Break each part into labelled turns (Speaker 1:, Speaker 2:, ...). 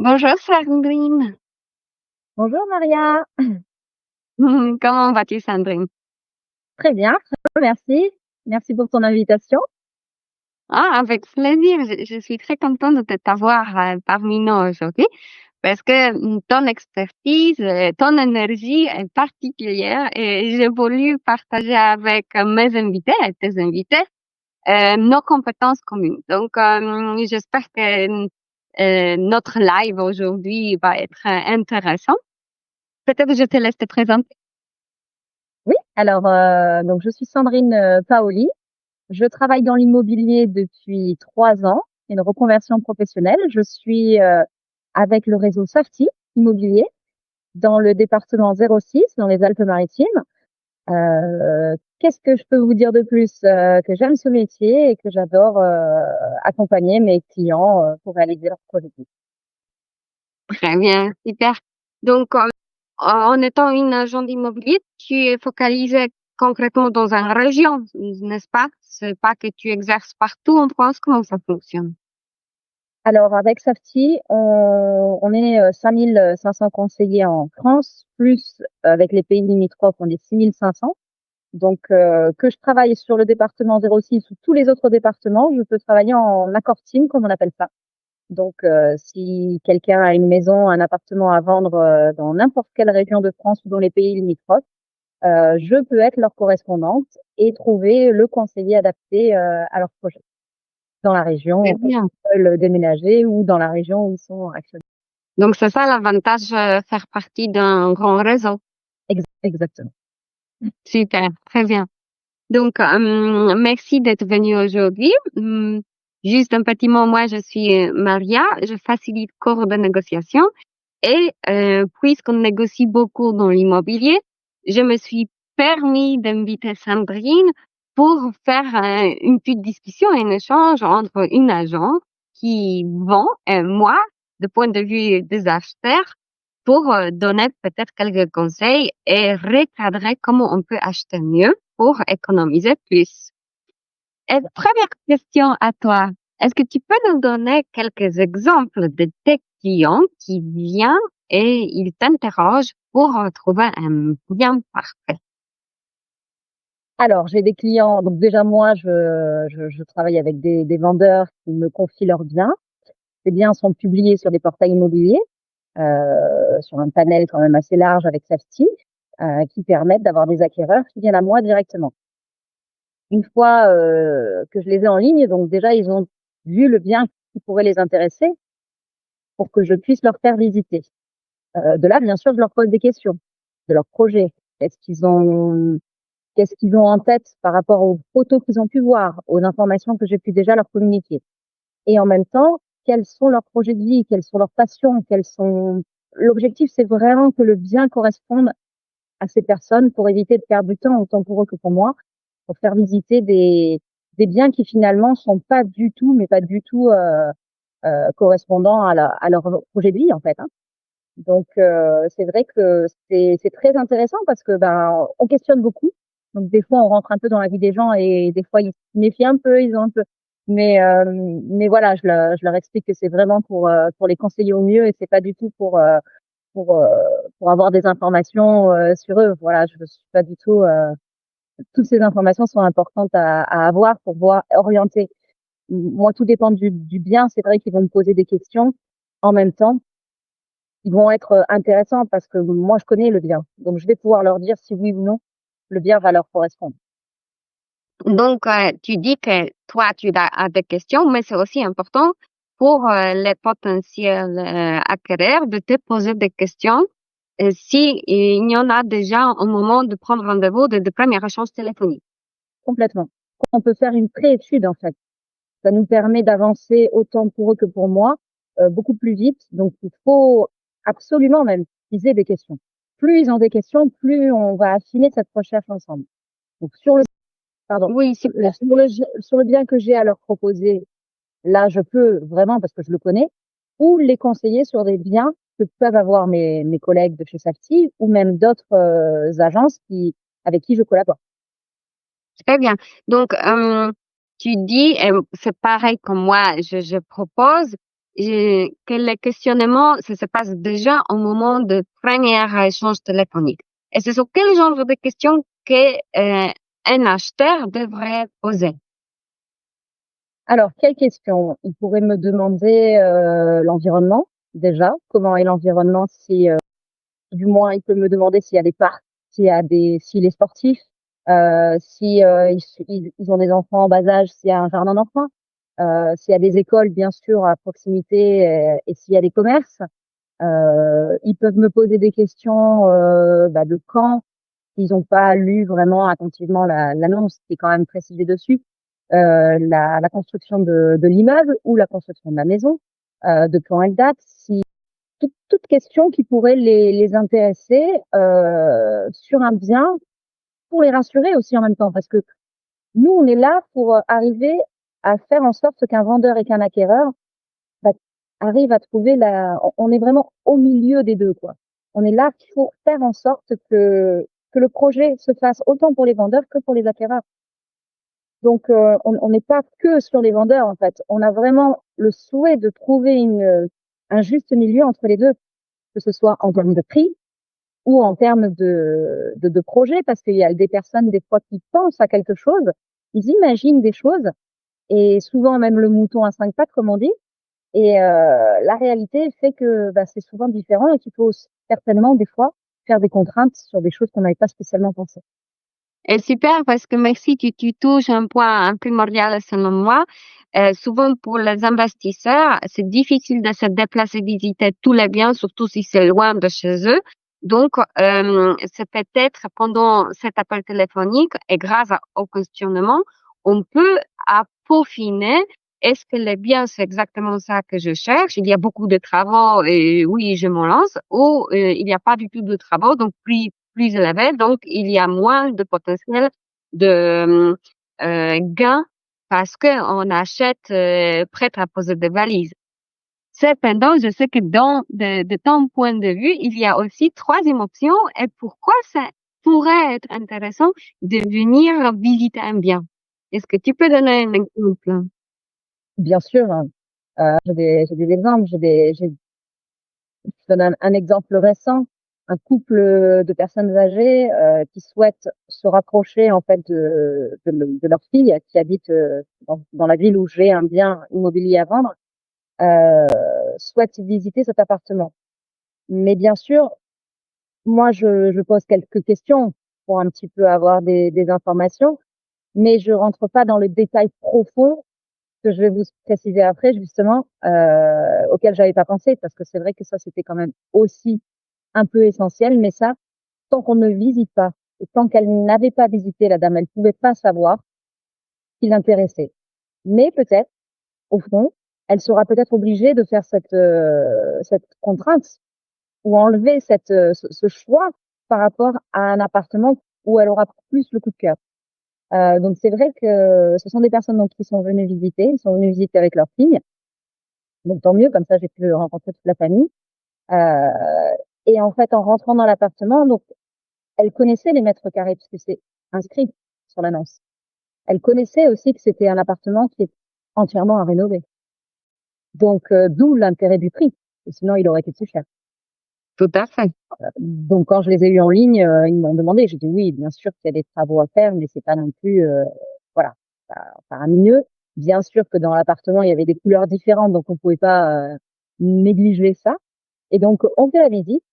Speaker 1: Bonjour Sandrine.
Speaker 2: Bonjour Maria,
Speaker 1: Comment vas-tu Sandrine?
Speaker 2: très bien, merci. Merci pour ton invitation.
Speaker 1: Ah, avec plaisir. Je suis très contente de t'avoir parmi nous aujourd'hui parce que ton expertise, ton énergie est particulière et j'ai voulu partager avec mes invités et tes invités nos compétences communes. Donc, j'espère que notre live aujourd'hui va être intéressant. Peut-être je te laisse te présenter.
Speaker 2: Oui, alors donc je suis Sandrine Paoli. Je travaille dans l'immobilier depuis 3 ans, une reconversion professionnelle. Je suis avec le réseau Safety Immobilier dans le département 06 dans les Alpes-Maritimes. Qu'est-ce que je peux vous dire de plus? Que j'aime ce métier et que j'adore accompagner mes clients pour réaliser leurs projets.
Speaker 1: Très bien, super. Donc, en étant une agent immobilier, tu es focalisé concrètement dans une région, n'est-ce pas? C'est pas que tu exerces partout en France. Comment ça fonctionne?
Speaker 2: Alors avec Safety, on est 5500 conseillers en France, plus avec les pays limitrophes, on est 6500. Donc que je travaille sur le département 06 ou tous les autres départements, je peux travailler en accord team, comme on appelle ça. Donc si quelqu'un a une maison, un appartement à vendre dans n'importe quelle région de France ou dans les pays limitrophes, je peux être leur correspondante et trouver le conseiller adapté à leur projet dans la région
Speaker 1: Très
Speaker 2: où
Speaker 1: bien.
Speaker 2: ils veulent déménager ou dans la région où ils sont actuellement.
Speaker 1: Donc, c'est ça l'avantage, faire partie d'un grand réseau.
Speaker 2: Exactement.
Speaker 1: Super, très bien. Donc, merci d'être venu aujourd'hui. Juste un petit mot, moi, je suis Maria, je facilite cours de négociation. Et puisqu'on négocie beaucoup dans l'immobilier, je me suis permis d'inviter Sandrine pour faire une petite discussion, un échange entre une agent qui vend et moi, de point de vue des acheteurs, pour donner peut-être quelques conseils et recadrer comment on peut acheter mieux pour économiser plus. Et première question à toi. Est-ce que tu peux nous donner quelques exemples de tes clients qui viennent et ils t'interrogent pour trouver un bien parfait?
Speaker 2: Alors, j'ai des clients, donc déjà moi, je travaille avec des vendeurs qui me confient leurs biens. Ces biens sont publiés sur des portails immobiliers, sur un panel quand même assez large avec Safety, qui permettent d'avoir des acquéreurs qui viennent à moi directement. Une fois que je les ai en ligne, donc déjà ils ont vu le bien qui pourrait les intéresser pour que je puisse leur faire visiter. De là, bien sûr, je leur pose des questions de leur projet. Est-ce qu'ils ont Qu'est-ce qu'ils ont en tête par rapport aux photos qu'ils ont pu voir, aux informations que j'ai pu déjà leur communiquer? Et en même temps, quels sont leurs projets de vie, quelles sont leurs passions, quels sont... L'objectif, c'est vraiment que le bien corresponde à ces personnes pour éviter de perdre du temps, autant pour eux que pour moi, pour faire visiter des biens qui finalement sont pas du tout, mais pas du tout correspondants à leur projet de vie, en fait, hein. Donc, c'est vrai que c'est très intéressant parce que ben on questionne beaucoup. Donc des fois, on rentre un peu dans la vie des gens et des fois ils se méfient un peu, ils ont un peu. Mais voilà, je leur explique que c'est vraiment pour les conseiller au mieux et c'est pas du tout pour euh, pour avoir des informations sur eux. Voilà, je suis pas du tout. Toutes ces informations sont importantes à avoir pour pouvoir orienter. Moi, tout dépend du bien. C'est vrai qu'ils vont me poser des questions en même temps ils vont être intéressants parce que moi, je connais le bien. Donc, je vais pouvoir leur dire si oui ou non le bien va leur correspondre.
Speaker 1: Donc, tu dis que toi, tu as des questions, mais c'est aussi important pour les potentiels acquéreurs de te poser des questions si il y en a déjà au moment de prendre rendez-vous de premier échange téléphonique.
Speaker 2: Complètement. On peut faire une pré-étude, en fait. Ça nous permet d'avancer autant pour eux que pour moi, beaucoup plus vite. Donc, il faut absolument même qu'ils aient des questions. Plus ils ont des questions, plus on va affiner cette recherche ensemble. Donc, pardon,
Speaker 1: Oui, super.
Speaker 2: sur le bien que j'ai à leur proposer, là, je peux vraiment, parce que je le connais, ou les conseiller sur des biens que peuvent avoir mes collègues de chez Safety ou même d'autres agences avec qui je collabore.
Speaker 1: Très bien. Donc, tu dis, c'est pareil comme moi, je propose. que le questionnement, ça se passe déjà au moment de premier échange téléphonique. Et ce sont quel genre de questions que un acheteur devrait poser?
Speaker 2: Alors, quelle question? Il pourrait me demander l'environnement, déjà. Comment est l'environnement? Si, du moins, il peut me demander s'il y a des parcs, s'il est sportif, si ils ont des enfants en bas âge, s'il y a un jardin d'enfants, s'il y a des écoles, bien sûr, à proximité, et s'il y a des commerces. Ils peuvent me poser des questions de quand ils n'ont pas lu vraiment attentivement l'annonce qui est quand même précisée dessus, la construction de l'immeuble ou la construction de la maison, de quand elle date, si toute question qui pourrait les intéresser sur un bien, pour les rassurer aussi en même temps, parce que nous, on est là pour arriver à faire en sorte qu'un vendeur et qu'un acquéreur bah, arrivent à trouver on est vraiment au milieu des deux, quoi. On est là pour faire en sorte que le projet se fasse autant pour les vendeurs que pour les acquéreurs. Donc, on n'est pas que sur les vendeurs, en fait. On a vraiment le souhait de trouver un juste milieu entre les deux, que ce soit en termes de prix ou en termes de projet, parce qu'il y a des personnes, des fois, qui pensent à quelque chose, ils imaginent des choses, et souvent même le mouton à cinq pattes, comme on dit, et la réalité fait que c'est souvent différent et qu'il faut certainement, des fois, faire des contraintes sur des choses qu'on n'avait pas spécialement pensées.
Speaker 1: Et super parce que merci, tu touches un point primordial selon moi. Souvent pour les investisseurs, c'est difficile de se déplacer, visiter tous les biens, surtout si c'est loin de chez eux. Donc, c'est peut-être pendant cet appel téléphonique et grâce au questionnement, on peut peaufiner est-ce que le bien, c'est exactement ça que je cherche? Il y a beaucoup de travaux et oui, je m'en lance. Ou il n'y a pas du tout de travaux, donc plus élevé, donc il y a moins de potentiel de gain parce qu'on achète prêt à poser des valises. Cependant, je sais que de ton point de vue, il y a aussi troisième option et pourquoi ça pourrait être intéressant de venir visiter un bien. Est-ce que tu peux donner un exemple?
Speaker 2: Bien sûr, hein, j'ai des exemples. Je donne un exemple récent. Un couple de personnes âgées qui souhaitent se rapprocher en fait de leur fille qui habite dans la ville où j'ai un bien immobilier à vendre, souhaitent visiter cet appartement. Mais bien sûr, moi je pose quelques questions pour un petit peu avoir des informations, mais je rentre pas dans le détail profond que je vais vous préciser après justement, auquel j'avais pas pensé, parce que c'est vrai que ça c'était quand même aussi un peu essentiel, mais ça, tant qu'on ne visite pas et tant qu'elle n'avait pas visité, la dame, elle pouvait pas savoir ce qui l'intéressait. Mais peut-être, au fond, elle sera peut-être obligée de faire cette contrainte ou enlever ce choix par rapport à un appartement où elle aura plus le coup de cœur. Donc c'est vrai que ce sont des personnes donc qui sont venues visiter, ils sont venus visiter avec leur fille. Donc tant mieux, comme ça j'ai pu rencontrer toute la famille. Et en fait, en rentrant dans l'appartement, donc elle connaissait les mètres carrés puisque c'est inscrit sur l'annonce. Elle connaissait aussi que c'était un appartement qui est entièrement à rénover. Donc d'où l'intérêt du prix. Et sinon, il aurait été plus cher.
Speaker 1: Tout à fait.
Speaker 2: Donc quand je les ai eus en ligne, ils m'ont demandé. J'ai dit oui, bien sûr qu'il y a des travaux à faire, mais c'est pas non plus voilà, pas un mieux. Bien sûr que dans l'appartement, il y avait des couleurs différentes, donc on pouvait pas négliger ça. Et donc on fait la visite.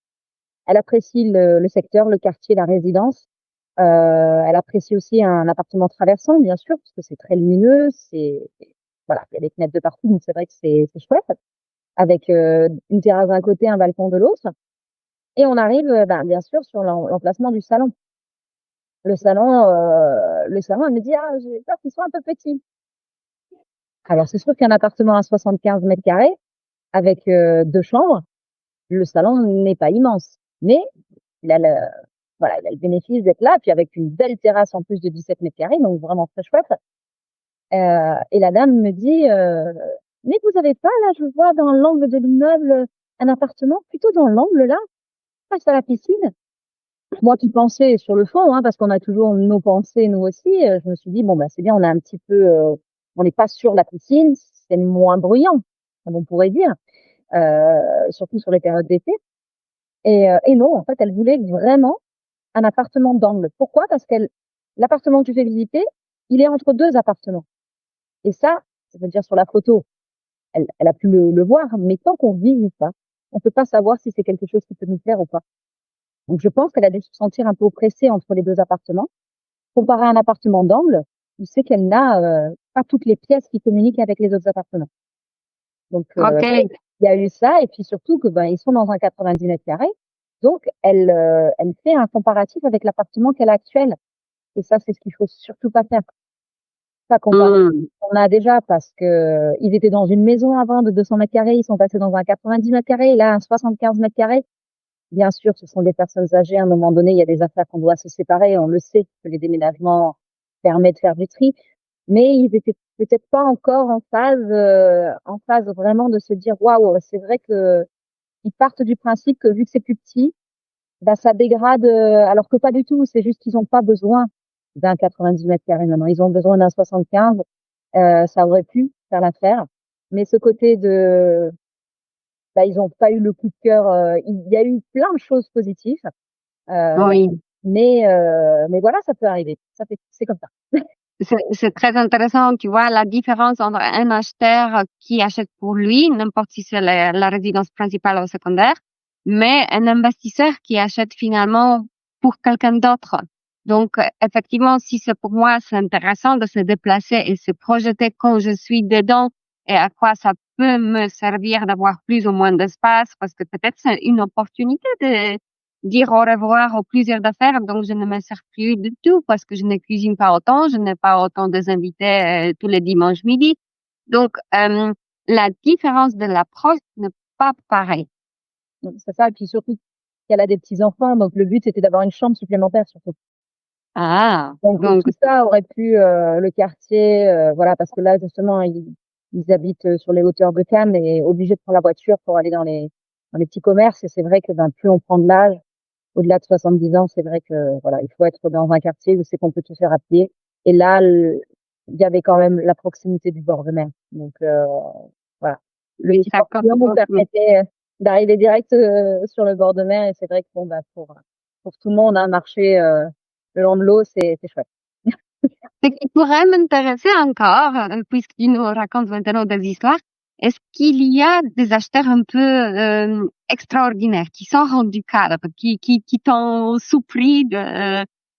Speaker 2: Elle apprécie le secteur, le quartier, la résidence. Elle apprécie aussi un appartement traversant, bien sûr, parce que c'est très lumineux. Voilà, il y a des fenêtres de partout, donc c'est vrai que c'est chouette. Avec une terrasse d'un côté, un balcon de l'autre. Et on arrive, bien sûr, sur l'emplacement du salon. Le salon, elle me dit: «Ah, j'ai peur qu'il soit un peu petit». Alors c'est sûr qu'un appartement à 75 mètres carrés avec 2 chambres, le salon n'est pas immense. Mais il a le voilà, il a le bénéfice d'être là, puis avec une belle terrasse en plus de 17 mètres carrés, donc vraiment très chouette. Et la dame me dit: «Mais vous avez pas là, je vois dans l'angle de l'immeuble, un appartement plutôt dans l'angle là, face à la piscine?» Moi qui pensais sur le fond, hein, parce qu'on a toujours nos pensées nous aussi, je me suis dit: «Bon, c'est bien, on a un petit peu, on n'est pas sur la piscine, c'est moins bruyant». comme on pourrait dire, surtout sur les périodes d'été. Et non, en fait, elle voulait vraiment un appartement d'angle. Pourquoi? Parce qu'elle l'appartement que tu fais visiter, il est entre 2 appartements. Et ça veut dire sur la photo, elle a pu le voir, mais tant qu'on visite pas, on peut pas savoir si c'est quelque chose qui peut nous plaire ou pas. Donc je pense qu'elle a dû se sentir un peu oppressée entre les 2 appartements. Comparé à un appartement d'angle, tu sais qu'elle n'a, pas toutes les pièces qui communiquent avec les autres appartements. Donc
Speaker 1: OK.
Speaker 2: il y a eu ça et puis surtout que, ben, ils sont dans un 90 m². Donc elle fait un comparatif avec l'appartement qu'elle a actuel et ça, c'est ce qu'il faut surtout pas faire. Pas comparer
Speaker 1: Mmh.
Speaker 2: ce qu'on a déjà parce que ils étaient dans une maison avant de 200 m², ils sont passés dans un 90 m², et là un 75 m². Bien sûr, ce sont des personnes âgées, à un moment donné, il y a des affaires qu'on doit se séparer, on le sait que les déménagements permettent de faire du tri, mais ils étaient peut-être pas encore en phase vraiment de se dire: «Waouh, c'est vrai qu'ils partent du principe que vu que c'est plus petit, bah, ça dégrade», alors que pas du tout, c'est juste qu'ils ont pas besoin d'un 90 m² maintenant, ils ont besoin d'un 75, ça aurait pu faire l'affaire, mais ce côté de bah, ils ont pas eu le coup de cœur, il y a eu plein de choses positives, heu,
Speaker 1: Oui.
Speaker 2: mais voilà, ça peut arriver. Ça fait c'est comme ça.
Speaker 1: C'est très intéressant, tu vois, la différence entre un acheteur qui achète pour lui, n'importe si c'est la résidence principale ou secondaire, mais un investisseur qui achète finalement pour quelqu'un d'autre. Donc, effectivement, si c'est pour moi, c'est intéressant de se déplacer et se projeter quand je suis dedans et à quoi ça peut me servir d'avoir plus ou moins d'espace, parce que peut-être c'est une opportunité de dire au revoir aux plaisirs d'affaires, donc je ne me sers plus du tout parce que je ne cuisine pas autant, je n'ai pas autant des invités tous les dimanches midi. Donc, la différence de l'approche n'est pas pareille.
Speaker 2: Donc c'est ça et puis surtout qu'elle a des petits-enfants, donc le but, c'était d'avoir une chambre supplémentaire surtout.
Speaker 1: Ah,
Speaker 2: Donc
Speaker 1: donc,
Speaker 2: tout ça aurait pu, le quartier, voilà, parce que là, justement, ils habitent, sur les hauteurs de Cannes et obligés de prendre la voiture pour aller dans les petits commerces et c'est vrai que, ben, plus on prend de l'âge, au-delà de 70 ans, c'est vrai que, voilà, il faut être dans un quartier où c'est qu'on peut tout faire à pied et là, il y avait quand même la proximité du bord de mer. Donc voilà. Le
Speaker 1: oui,
Speaker 2: petit
Speaker 1: ça compte
Speaker 2: portillon nous
Speaker 1: beaucoup.
Speaker 2: permettait, d'arriver direct, sur le bord de mer et c'est vrai que bon, bah, pour tout le monde, hein, marcher, le long de l'eau, c'est chouette.
Speaker 1: Ce qui pourrait m'intéresser encore, puisque tu nous racontes maintenant des histoires, est-ce qu'il y a des acheteurs un peu extraordinaires qui sont rendus cadres, qui t'ont surpris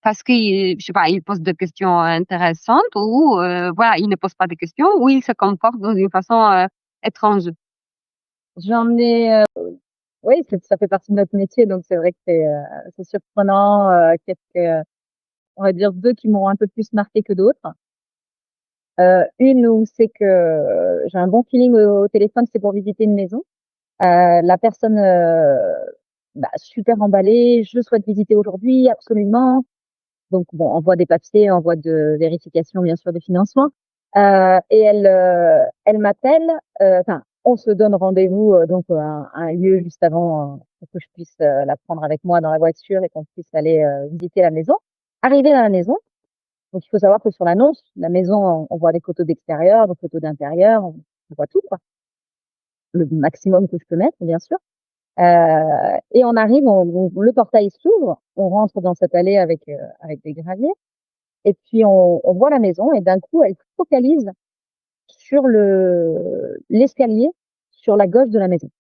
Speaker 1: parce que, je sais pas, ils posent des questions intéressantes ou voilà, ils ne posent pas de questions ou ils se comportent d'une façon étrange?
Speaker 2: J'en ai, oui, ça fait partie de notre métier, donc c'est vrai que c'est surprenant, quelques, on va dire 2 qui m'ont un peu plus marquée que d'autres. Une où c'est que, j'ai un bon feeling au téléphone, c'est pour visiter une maison. La personne, bah, super emballée: «Je souhaite visiter aujourd'hui, absolument». Donc bon, envoi des papiers, envoi de vérification, bien sûr, des financements. Et elle m'appelle, enfin, on se donne rendez-vous, donc à un lieu juste avant, pour que je puisse, la prendre avec moi dans la voiture et qu'on puisse aller, visiter la maison. Arrivée dans la maison, donc il faut savoir que sur l'annonce, la maison, on voit des photos d'extérieur, des photos d'intérieur, on voit tout, quoi. Le maximum que je peux mettre, bien sûr. Et on arrive, on le portail s'ouvre, on rentre dans cette allée avec des graviers et puis on voit la maison et d'un coup, elle focalise sur l'escalier sur la gauche de la maison.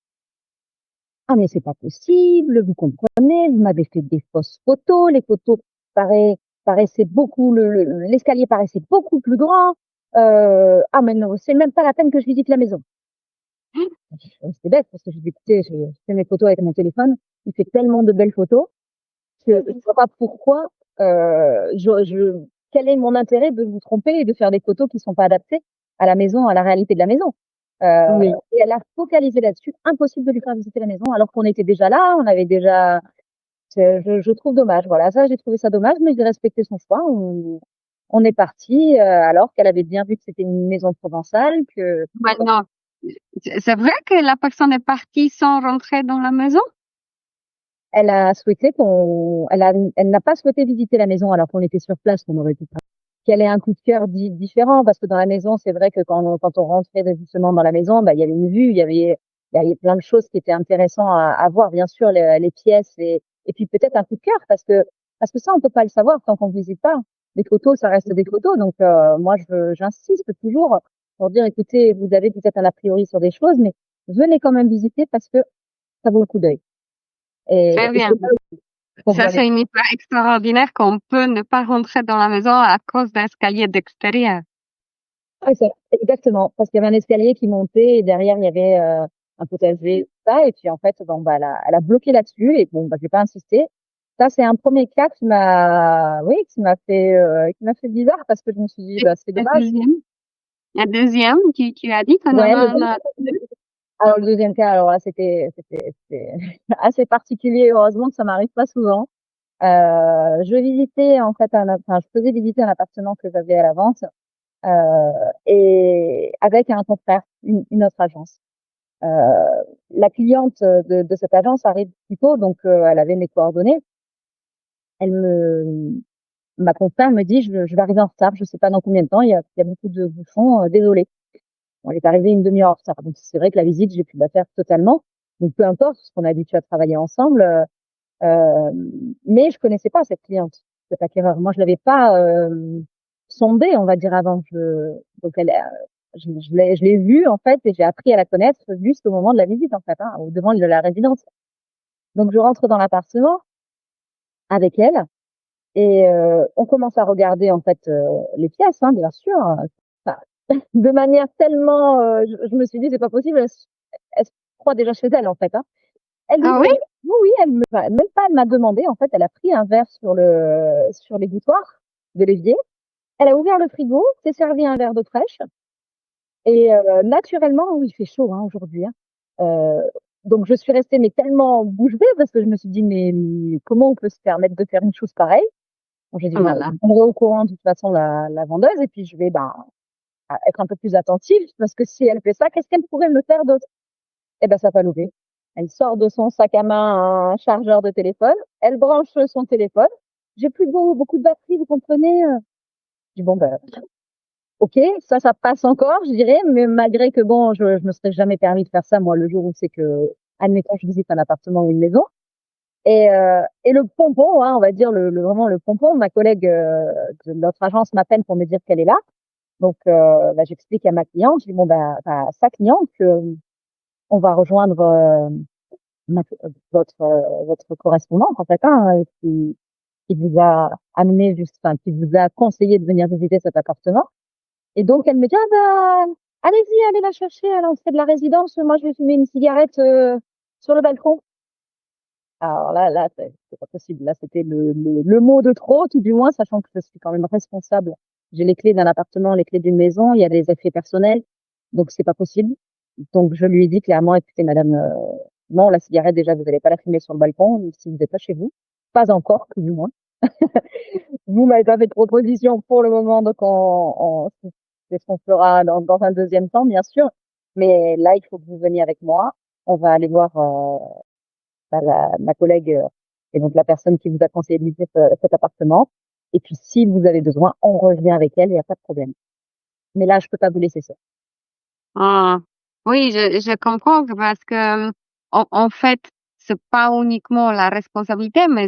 Speaker 2: «Ah mais c'est pas possible, vous comprenez, vous m'avez fait des fausses photos, les photos paraissaient beaucoup l'escalier paraissait beaucoup plus grand, ah mais non, c'est même pas la peine que je visite la maison». C'est bête parce que j'ai dit: «Écoutez, j'ai fait mes photos avec mon téléphone, il fait tellement de belles photos que je vois pas pourquoi, je quel est mon intérêt de vous tromper et de faire des photos qui sont pas adaptées à la maison, à la réalité de la maison?»
Speaker 1: Oui.
Speaker 2: Et elle a focalisé là-dessus, impossible de lui faire visiter la maison alors qu'on était déjà là, on avait déjà je trouve dommage, voilà, ça j'ai trouvé ça dommage, mais j'ai respecté son choix. On est partis, alors qu'elle avait bien vu que c'était une maison provençale, que
Speaker 1: Maintenant, c'est vrai que la personne est partie sans rentrer dans la maison?
Speaker 2: elle n'a pas souhaité visiter la maison alors qu'on était sur place, qu'on aurait pu. qu'elle ait un coup de cœur différent, parce que dans la maison, c'est vrai que quand on rentrait justement dans la maison, bah, il y avait une vue, il y avait plein de choses qui étaient intéressantes à voir, bien sûr, les pièces, et puis peut-être un coup de cœur, parce que ça, on peut pas le savoir tant qu'on visite pas. Les photos, ça reste des photos. Donc, moi, j'insiste toujours pour dire, écoutez, vous avez peut-être un a priori sur des choses, mais venez quand même visiter parce que ça vaut le coup d'œil.
Speaker 1: Très
Speaker 2: Et
Speaker 1: bien.
Speaker 2: c'est là qu'on
Speaker 1: Ça,
Speaker 2: voit les.
Speaker 1: c'est une histoire extraordinaire qu'on peut ne pas rentrer dans la maison à cause d'un escalier d'extérieur.
Speaker 2: Ouais, exactement, parce qu'il y avait un escalier qui montait et derrière il y avait un potager, tout ça, et puis en fait, bon, bah, elle a bloqué là-dessus et bon, bah, je vais pas insister. Ça, c'est un premier cas oui, qui m'a fait bizarre parce que je me suis dit,
Speaker 1: Et
Speaker 2: bah, c'est
Speaker 1: le
Speaker 2: dommage.
Speaker 1: deuxième, le deuxième, tu as dit qu'on
Speaker 2: Ouais,
Speaker 1: en a
Speaker 2: alors le deuxième cas, alors là, c'était assez particulier. Heureusement que ça m'arrive pas souvent. Je visitais en fait enfin, je faisais visiter un appartement que j'avais à la vente et avec un confrère, une autre agence. Euh, la cliente de cette agence arrive plus tôt, donc elle avait mes coordonnées. Elle me, ma confrère me dit, je vais arriver en retard, je sais pas dans combien de temps, il y a beaucoup de bouchons, désolé. On est arrivé une demi-heure en retard, donc c'est vrai que la visite, j'ai pu la faire totalement. Donc peu importe, parce qu'on est habitué à travailler ensemble. Euh, mais je connaissais pas cette cliente, cet acquéreur. Moi, je l'avais pas sondée, on va dire avant. Donc je l'ai vue en fait et j'ai appris à la connaître juste au moment de la visite en fait, hein, au devant de la résidence. Donc je rentre dans l'appartement avec elle et on commence à regarder en fait les pièces, hein, bien sûr. Enfin, de manière tellement, je me suis dit c'est pas possible. Elle se croit déjà chez elle en fait, hein. Elle
Speaker 1: Ah
Speaker 2: ouvre,
Speaker 1: oui?
Speaker 2: oui, oui, même pas, elle m'a demandé, en fait, elle a pris un verre sur l'égouttoir de l'évier. Elle a ouvert le frigo, s'est servi un verre d'eau fraîche. Et naturellement, oui, il fait chaud hein, aujourd'hui. Hein. Euh, donc je suis restée mais tellement bouche bée parce que je me suis dit mais comment on peut se permettre de faire une chose pareille? Donc j'ai dit
Speaker 1: Oh là
Speaker 2: bon,
Speaker 1: là.
Speaker 2: on est au courant de toute façon la vendeuse et puis je vais ben, être un peu plus attentive parce que si elle fait ça, qu'est-ce qu'elle pourrait me faire d'autre? Eh ben, ça n'a pas loupé. Elle sort de son sac à main un chargeur de téléphone. Elle branche son téléphone. J'ai plus beaucoup de batterie, vous comprenez? Je dis bon, ben, ok, ça passe encore, je dirais, mais malgré que bon, je me serais jamais permis de faire ça, moi, le jour où c'est que, admettons, je visite un appartement ou une maison. Et le pompon, hein, on va dire vraiment le pompon, ma collègue de notre agence m'appelle pour me dire qu'elle est là. Donc, bah, j'explique à ma cliente, je dis bon, bah, sa cliente, on va rejoindre votre correspondante en fait, hein, qui vous a amené juste, enfin, qui vous a conseillé de venir visiter cet appartement. Et donc elle me dit ah bah allez-y, allez la chercher à l'entrée de la résidence. Moi je vais fumer une cigarette sur le balcon. Alors là c'est pas possible. Là c'était le mot de trop, tout du moins, sachant que je suis quand même responsable. J'ai les clés d'un appartement, les clés d'une maison. Il y a des effets personnels, donc c'est pas possible. Donc je lui ai dit clairement, écoutez madame, non la cigarette déjà vous n'allez pas la fumer sur le balcon si vous n'êtes pas chez vous, pas encore, tout du moins. Vous m'avez pas fait de proposition pour le moment, donc c'est ce qu'on fera dans un deuxième temps, bien sûr. Mais là, il faut que vous veniez avec moi. On va aller voir ma collègue et donc la personne qui vous a conseillé de visiter cet appartement. Et puis, si vous avez besoin, on revient avec elle, il n'y a pas de problème. Mais là, je peux pas vous laisser ça.
Speaker 1: Ah. Oui, je comprends parce que, en fait, c'est pas uniquement la responsabilité, mais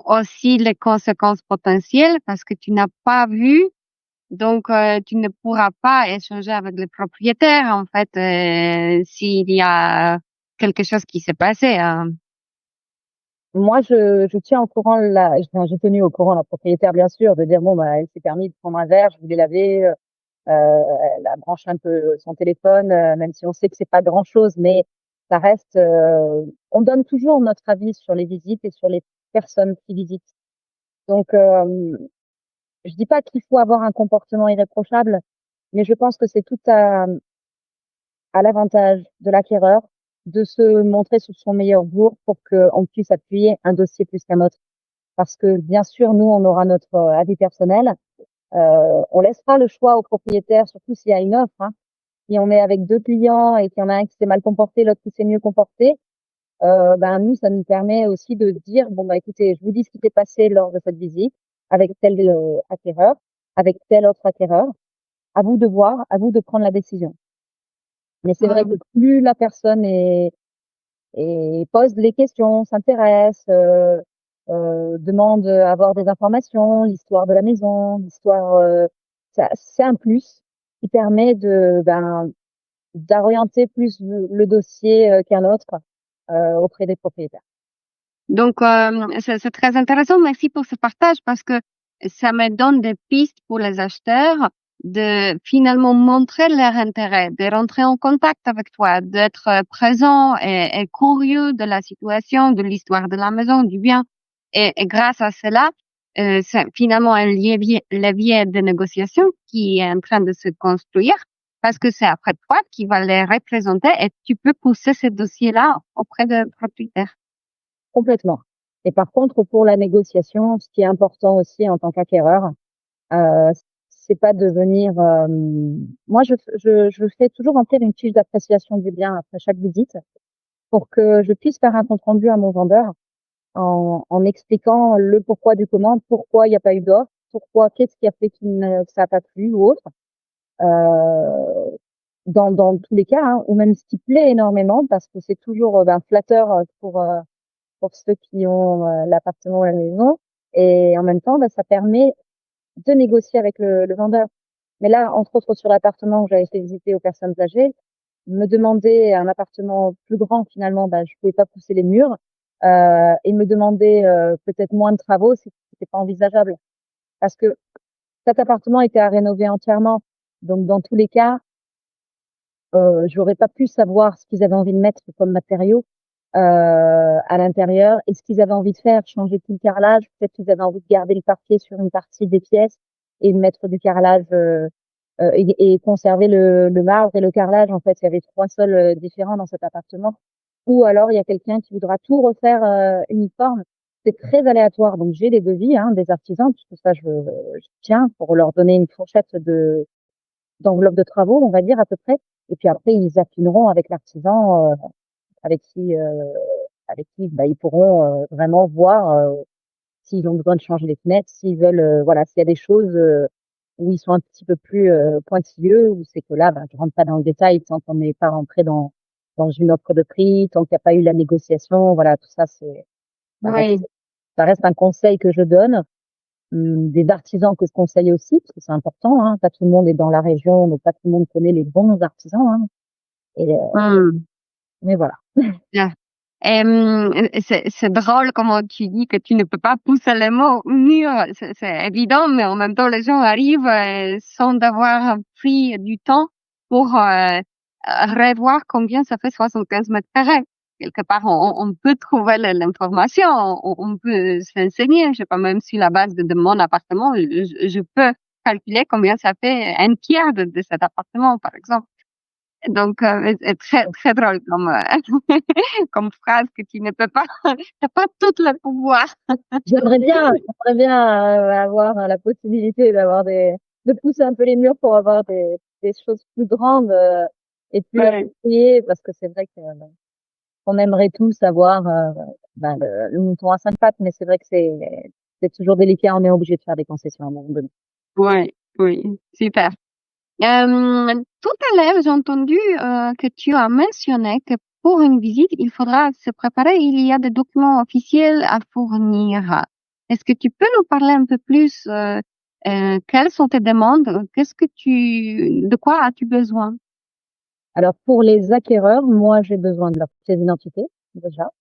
Speaker 1: aussi les conséquences potentielles parce que tu n'as pas vu, donc tu ne pourras pas échanger avec le propriétaire, en fait, s'il y a quelque chose qui s'est passé. Hein.
Speaker 2: Moi, je tiens au courant enfin, j'ai tenu au courant la propriétaire, bien sûr, de dire, bon, bah, elle s'est permis de prendre un verre, je voulais laver, elle a branché un peu son téléphone, même si on sait que c'est pas grand-chose, mais ça reste. On donne toujours notre avis sur les visites et sur les personnes qui visitent. Donc, je dis pas qu'il faut avoir un comportement irréprochable, mais je pense que c'est tout à l'avantage de l'acquéreur de se montrer sous son meilleur jour pour qu'on puisse appuyer un dossier plus qu'un autre. Parce que bien sûr, nous, on aura notre avis personnel. On laissera le choix au propriétaire, surtout s'il y a une offre. Hein. Si on est avec deux clients et qu'il y en a un qui s'est mal comporté, l'autre qui s'est mieux comporté, ben nous, ça nous permet aussi de dire bon bah écoutez, je vous dis ce qui s'est passé lors de cette visite. avec tel acquéreur, avec tel autre acquéreur. À vous de voir, à vous de prendre la décision. Mais c'est vrai que plus la personne pose les questions, s'intéresse, demande à avoir des informations, l'histoire de la maison, l'histoire, c'est un plus qui permet d'orienter plus le dossier qu'un autre auprès des propriétaires.
Speaker 1: Donc, c'est très intéressant. Merci pour ce partage parce que ça me donne des pistes pour les acheteurs de finalement montrer leur intérêt, de rentrer en contact avec toi, d'être présent et curieux de la situation, de l'histoire de la maison, du bien. Et grâce à cela, c'est finalement un levier de négociation qui est en train de se construire parce que c'est après toi qui va les représenter et tu peux pousser ce dossier-là auprès de propriétaires.
Speaker 2: Complètement. Et par contre, pour la négociation, ce qui est important aussi en tant qu'acquéreur, c'est pas de venir. Moi, je fais toujours remplir une fiche d'appréciation du bien après chaque visite pour que je puisse faire un compte rendu à mon vendeur en expliquant le pourquoi du comment, pourquoi il n'y a pas eu d'offre, pourquoi, qu'est-ce qui a fait que ça n'a pas plu ou autre. Dans tous les cas, hein, ou même ce qui plaît énormément, parce que c'est toujours flatteur pour ceux qui ont l'appartement ou la maison. Et en même temps, ça permet de négocier avec le vendeur. Mais là, entre autres, sur l'appartement où j'avais fait visiter aux personnes âgées, me demander un appartement plus grand, finalement, je pouvais pas pousser les murs. Et me demander peut-être moins de travaux, c'était pas envisageable. Parce que cet appartement était à rénover entièrement. Donc, dans tous les cas, j'aurais pas pu savoir ce qu'ils avaient envie de mettre comme matériaux à l'intérieur et ce qu'ils avaient envie de faire, changer tout le carrelage. Peut-être qu'ils avaient envie de garder le parquet sur une partie des pièces et mettre du carrelage et conserver le marbre et le carrelage. En fait, il y avait 3 sols différents dans cet appartement. Ou alors, il y a quelqu'un qui voudra tout refaire uniforme. C'est très aléatoire. Donc, j'ai des devis des artisans, puisque ça, je tiens pour leur donner une fourchette d'enveloppe de travaux, on va dire à peu près. Et puis après, ils affineront avec l'artisan avec qui ils pourront vraiment voir s'ils ont besoin de changer les fenêtres, s'ils veulent voilà, s'il y a des choses où ils sont un petit peu plus pointilleux, où c'est que là, je rentre pas dans le détail tant qu'on n'est pas rentré dans une offre de prix, tant qu'il n'y a pas eu la négociation, voilà, tout ça, ça reste,
Speaker 1: Oui.
Speaker 2: ça reste un conseil que je donne. Des artisans que je conseille aussi, parce que c'est important, hein, pas tout le monde est dans la région, donc pas tout le monde connaît les bons artisans, hein, et, mais voilà.
Speaker 1: Bien. C'est drôle comment tu dis que tu ne peux pas pousser les mots au mur. C'est évident, mais en même temps, les gens arrivent sans avoir pris du temps pour revoir combien ça fait 75 mètres carrés. Quelque part, on peut trouver l'information, on peut s'enseigner. Je sais pas, même sur la base de mon appartement, je peux calculer combien ça fait un tiers de cet appartement, par exemple. Donc, c'est très, très drôle comme, comme phrase que tu ne peux pas, t'as pas tout le pouvoir.
Speaker 2: J'aimerais bien avoir la possibilité de pousser un peu les murs pour avoir des choses plus grandes et plus
Speaker 1: Ouais.
Speaker 2: appropriées, parce que c'est vrai qu'on aimerait tous avoir le mouton à 5 pattes, mais c'est vrai que c'est toujours délicat, on est obligé de faire des concessions à un moment donné.
Speaker 1: Ouais, oui, super. Tout à l'heure, j'ai entendu que tu as mentionné que pour une visite, il faudra se préparer. Il y a des documents officiels à fournir. Est-ce que tu peux nous parler un peu plus quelles sont tes demandes? De quoi as-tu besoin?
Speaker 2: Alors pour les acquéreurs, moi j'ai besoin de leur pièce d'identité déjà,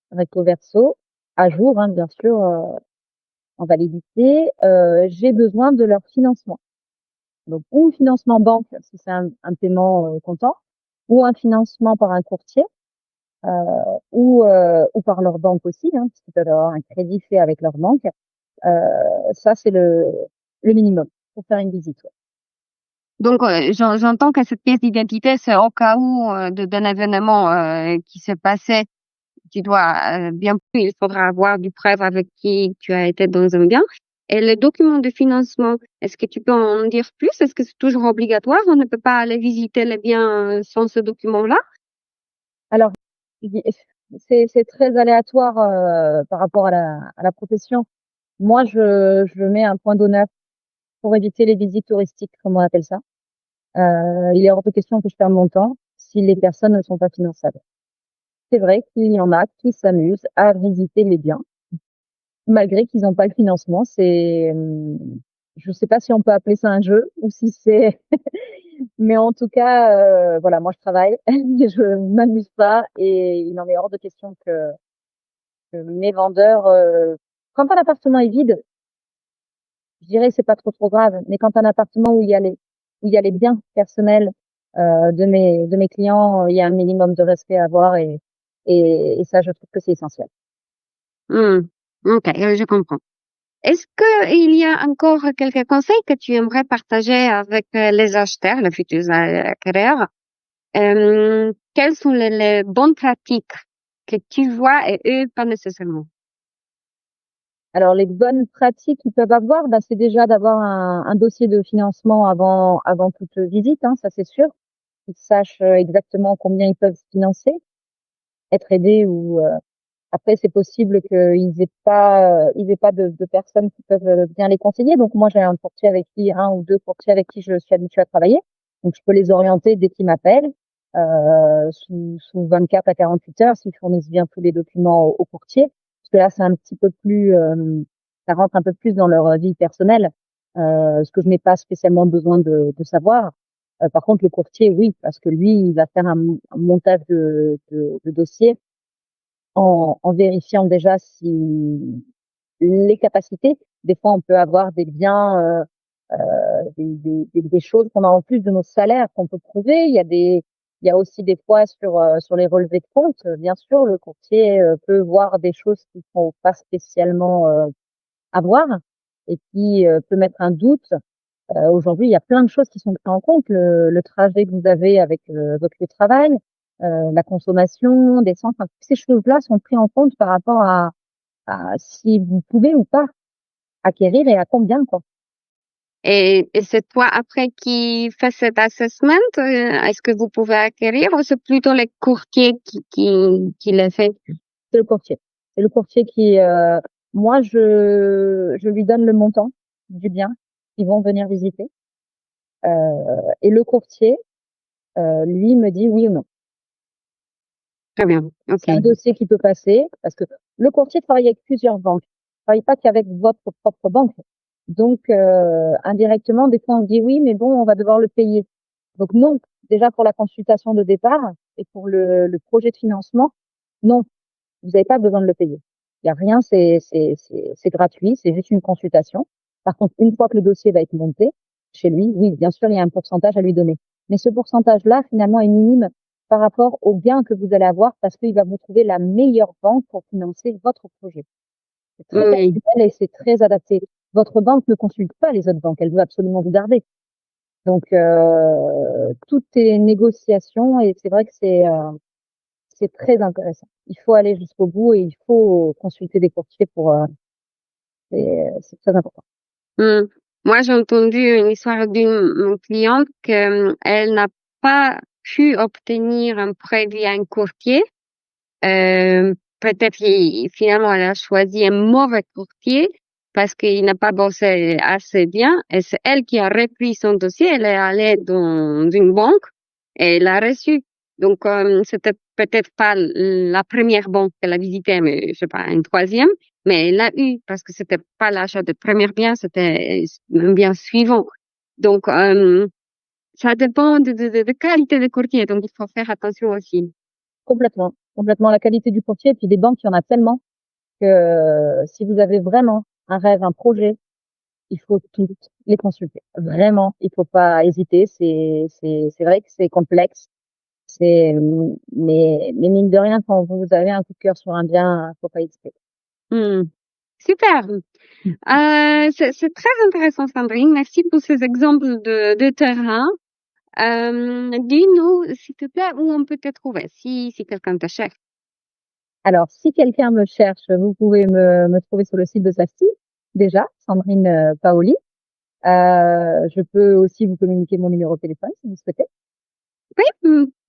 Speaker 2: recto verso, à jour bien sûr, en validité. J'ai besoin de leur financement. Donc, ou financement banque, si c'est un paiement comptant, ou un financement par un courtier, ou par leur banque aussi, parce qu'ils peuvent avoir un crédit fait avec leur banque. Ça, c'est le minimum pour faire une visite. Ouais.
Speaker 1: Donc, j'entends que cette pièce d'identité, c'est au cas où d'un événement qui s'est passé. Tu dois bien plus, il faudra avoir du preuve avec qui tu as été dans un bien. Et le document de financement, est-ce que tu peux en dire plus? Est-ce que c'est toujours obligatoire? On ne peut pas aller visiter les biens sans ce document-là?
Speaker 2: Alors, c'est très aléatoire par rapport à la profession. Moi, je mets un point d'honneur pour éviter les visites touristiques, comme on appelle ça. Il est hors de question que je perde mon temps si les personnes ne sont pas finançables. C'est vrai qu'il y en a qui s'amusent à visiter les biens, malgré qu'ils n'ont pas le financement. Je sais pas si on peut appeler ça un jeu ou si c'est, mais en tout cas, voilà, moi je travaille, je m'amuse pas et il en est hors de question que mes vendeurs, quand un appartement est vide, je dirais que c'est pas trop grave, mais quand un appartement où il y a les biens personnels de mes clients, il y a un minimum de respect à avoir et ça, je trouve que c'est essentiel.
Speaker 1: Hmm. Ok, je comprends. Est-ce qu'il y a encore quelques conseils que tu aimerais partager avec les acheteurs, les futurs acquéreurs? Quelles sont les bonnes pratiques que tu vois et eux pas nécessairement?
Speaker 2: Alors, les bonnes pratiques qu'ils peuvent avoir, ben, c'est déjà d'avoir un dossier de financement avant toute visite, hein, ça c'est sûr. Qu'ils sachent exactement combien ils peuvent financer, être aidés ou après c'est possible qu'ils aient pas de personnes qui peuvent bien les conseiller. Donc moi j'ai un ou deux courtiers avec qui je suis habituée à travailler. Donc je peux les orienter dès qu'ils m'appellent sous 24 à 48 heures s'ils fournissent bien tous les documents au courtier. Parce que là c'est un petit peu plus ça rentre un peu plus dans leur vie personnelle, ce que je n'ai pas spécialement besoin de savoir. Par contre, le courtier, oui, parce que lui, il va faire un montage de dossier en vérifiant déjà si les capacités. Des fois, on peut avoir des biens, des choses qu'on a en plus de nos salaires qu'on peut prouver. Il y a aussi des fois sur les relevés de compte, bien sûr, le courtier peut voir des choses qui ne sont pas spécialement à voir et qui peut mettre un doute. Aujourd'hui, il y a plein de choses qui sont prises en compte. Le trajet que vous avez avec votre lieu de travail, la consommation d'essence, enfin, toutes ces choses-là sont prises en compte par rapport à si vous pouvez ou pas acquérir et à combien, quoi.
Speaker 1: Et c'est toi après qui fais cet assessment? Est-ce que vous pouvez acquérir ou c'est plutôt les courtiers qui le fait?
Speaker 2: C'est le courtier. C'est le courtier qui, moi, je lui donne le montant du bien qu'ils vont venir visiter. Et le courtier, lui, me dit oui ou non.
Speaker 1: Très bien. OK.
Speaker 2: C'est un dossier qui peut passer parce que le courtier travaille avec plusieurs banques. Il travaille pas qu'avec votre propre banque. Donc, indirectement, des fois, on dit oui, mais bon, on va devoir le payer. Donc, non. Déjà, pour la consultation de départ et pour le projet de financement, non, vous n'avez pas besoin de le payer. Il n'y a rien, c'est gratuit, c'est juste une consultation. Par contre, une fois que le dossier va être monté chez lui, oui, bien sûr, il y a un pourcentage à lui donner. Mais ce pourcentage-là, finalement, est minime par rapport au gain que vous allez avoir parce qu'il va vous trouver la meilleure banque pour financer votre projet. C'est très
Speaker 1: Oui.
Speaker 2: personnel et c'est très adapté. Votre banque ne consulte pas les autres banques, elle veut absolument vous garder. Donc, tout est négociation et c'est vrai que c'est très intéressant. Il faut aller jusqu'au bout et il faut consulter des courtiers c'est très important.
Speaker 1: Hmm. Moi, j'ai entendu une histoire d'une cliente qu'elle n'a pas pu obtenir un prêt via un courtier. Peut-être finalement elle a choisi un mauvais courtier parce qu'il n'a pas bossé assez bien et c'est elle qui a repris son dossier. Elle est allée dans une banque et elle a reçu. Donc c'était peut-être pas la première banque qu'elle a visitée, mais je sais pas, une troisième, mais elle l'a eu parce que c'était pas l'achat de premier bien, c'était un bien suivant. Donc ça dépend de qualité de courtier, donc il faut faire attention aussi.
Speaker 2: Complètement. Complètement la qualité du courtier. Et puis des banques, il y en a tellement que si vous avez vraiment un rêve, un projet, il faut toutes les consulter. Vraiment, il faut pas hésiter. C'est vrai que c'est complexe. Mais mine de rien, quand vous avez un coup de cœur sur un bien, faut pas hésiter.
Speaker 1: Hmm. Super. C'est très intéressant, Sandrine. Merci pour ces exemples de terrain. Dis-nous, s'il te plaît, où on peut te trouver si quelqu'un te cherche.
Speaker 2: Alors, si quelqu'un me cherche, vous pouvez me trouver sur le site de Sasti, déjà, Sandrine Paoli. Je peux aussi vous communiquer mon numéro de téléphone si vous souhaitez.
Speaker 1: Oui,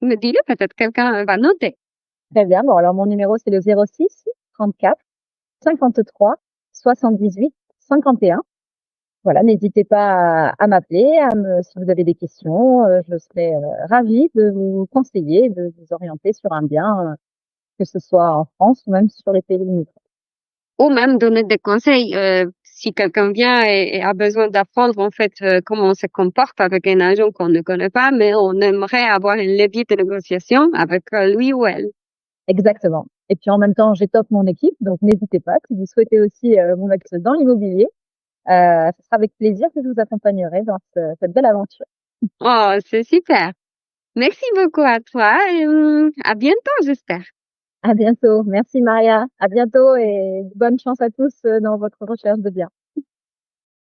Speaker 1: me dis-le, peut-être quelqu'un va noter.
Speaker 2: Très bien. Bon, alors mon numéro, c'est le 06 34 53 78 51. Voilà, n'hésitez pas à m'appeler, si vous avez des questions, je serai ravie de vous conseiller, de vous orienter sur un bien, que ce soit en France ou même sur les pays limitrophes.
Speaker 1: Ou même donner des conseils, si quelqu'un vient et a besoin d'apprendre en fait comment on se comporte avec un agent qu'on ne connaît pas, mais on aimerait avoir un levier de négociation avec lui ou elle.
Speaker 2: Exactement. Et puis en même temps, j'étoffe mon équipe, donc n'hésitez pas. Si vous souhaitez aussi vous mettre dans l'immobilier, ce sera avec plaisir que je vous accompagnerai dans cette belle aventure.
Speaker 1: Oh, c'est super. Merci beaucoup à toi et à bientôt, j'espère.
Speaker 2: À bientôt. Merci Maria. À bientôt et bonne chance à tous dans votre recherche de biens.